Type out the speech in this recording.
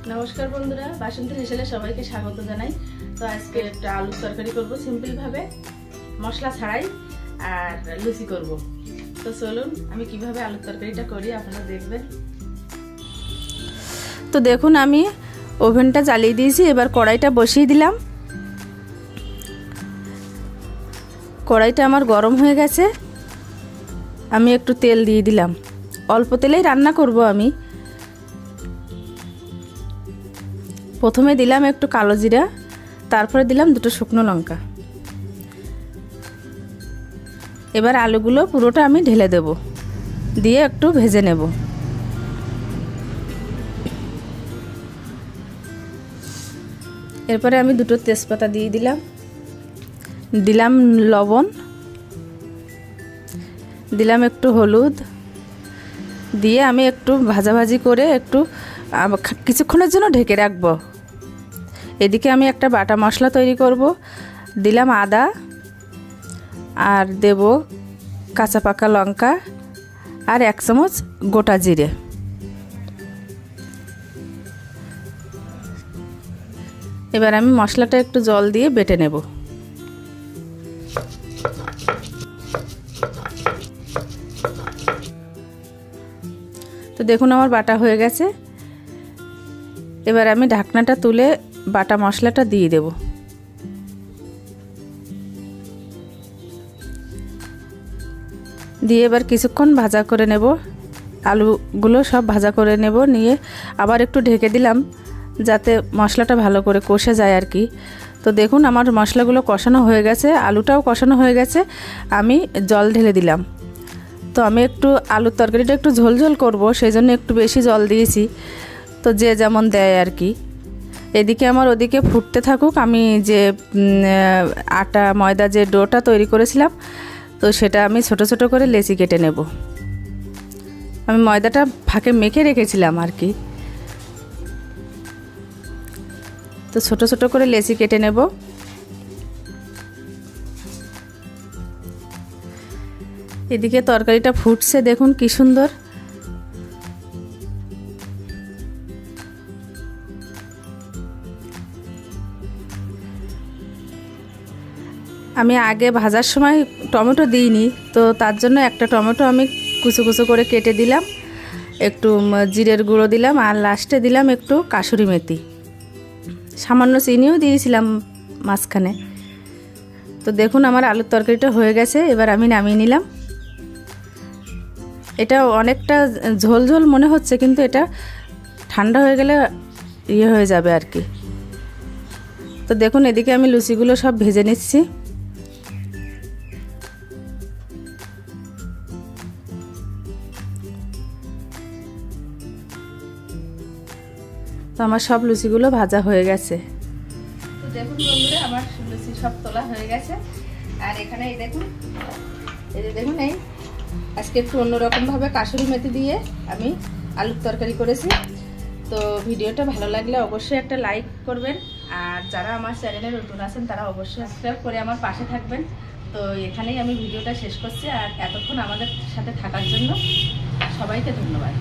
नमस्कार बंधुरा बासंती हेसेले सबाइके स्वागत जानाई। तो आज के एक आलू तरकारी करब सिम्पल भावे मशला छाड़ाई और लुचि करब। तो चलुन आमी किभाबे आलू तरकारिटा करी आपनारा देखबेन। तो देखुन आमी ओभेनटा जालिये दिएछि, एबार कड़ाईटा बसिए दिलाम। कड़ाईटा आमार गरम हये गेছে, आमी एकटु तेल दिए दिलाम। अल्प तेलेই रान्ना करब आमी। प्रथमे दिलाम एकटु कालो जिरा, तारपरे दिलाम दुटो शुकनो लंका। एबार आलूगुलो पुरोटा आमी ढेले देब, दिए एकटु भेजे नेब। एरपरे आमी दुटो तेजपाता दिए दिलाम, दिलाम लवण, दिलाम एकटु हलुद, दिए आमी एकटु भाजा भाजी करे एकटु কিছুক্ষণের জন্য ঢেকে রাখব। এদিকে আমি একটা বাটা মশলা তৈরি করব। দিলাম আদা আর দেব কাঁচা পাকা লঙ্কা আর 1 চামচ গোটা জিরে। এবার আমি মশলাটা একটু জল দিয়ে বেটে নেব। তো দেখুন আমার বাটা হয়ে গেছে। এবার আমি ঢাকনাটা তুলে বাটা মশলাটা দিয়ে দেব। দিয়ে এবার কিছুক্ষণ ভাজা করে নেব। আলুগুলো সব ভাজা করে নেব, নিয়ে আবার একটু ঢেকে দিলাম যাতে মশলাটা ভালো করে কষে যায় আর কি। তো দেখুন আমার মশলাগুলো কষানো হয়ে গেছে, আলুটাও কষানো হয়ে গেছে। আমি জল ঢেলে দিলাম। তো আমি একটু আলুর তরকারিটা একটু ঝোলঝোল করব, সেই জন্য একটু বেশি জল দিয়েছি। তো যে যেমন দেয় আর কি। এদিকে আমার ওদিকে ফুটতে থাকুক। আমি যে আটা ময়দা যে ডোটা তৈরি করেছিলাম, তো সেটা আমি ছোট ছোট করে লেচি কেটে নেব। আমি ময়দাটা ফাঁকে মেখে রেখেছিলাম আর কি। তো ছোট ছোট করে লেচি কেটে নেব। এদিকে তরকারিটা ফুটছে, দেখুন কি সুন্দর। আমি আগে ভাজার সময় টমেটো দিইনি, তো তার জন্য একটা টমেটো আমি কুচো কুচো করে কেটে দিলাম। একটু জিরের গুঁড়ো দিলাম আর লাস্টে দিলাম একটু কাসুরি মেথি। সামান্য চিনিও দিয়েছিলাম মাঝখানে। তো দেখুন আমার আলুর তরকারিটা হয়ে গেছে। এবার আমি নামিয়ে নিলাম। এটা অনেকটা ঝোল ঝোল মনে হচ্ছে, কিন্তু এটা ঠান্ডা হয়ে গেলে ইয়ে হয়ে যাবে আর কি। তো দেখুন এদিকে আমি লুচিগুলো সব ভেজে নিচ্ছি। তো আমার সব লুচিগুলো ভাজা হয়ে গেছে। তো দেখুন বন্ধুরা আমার লুচি সব তোলা হয়ে গেছে। আর এখানে এই দেখুন, এই আজকে একটু অন্যরকমভাবে কাসুরি মেথি দিয়ে আমি আলুর তরকারি করেছি। তো ভিডিওটা ভালো লাগলে অবশ্যই একটা লাইক করবেন, আর যারা আমার চ্যানেলে নতুন আছেন তারা অবশ্যই সাবস্ক্রাইব করে আমার পাশে থাকবেন। তো এখানেই আমি ভিডিওটা শেষ করছি। আর এতক্ষণ আমাদের সাথে থাকার জন্য সবাইকে ধন্যবাদ।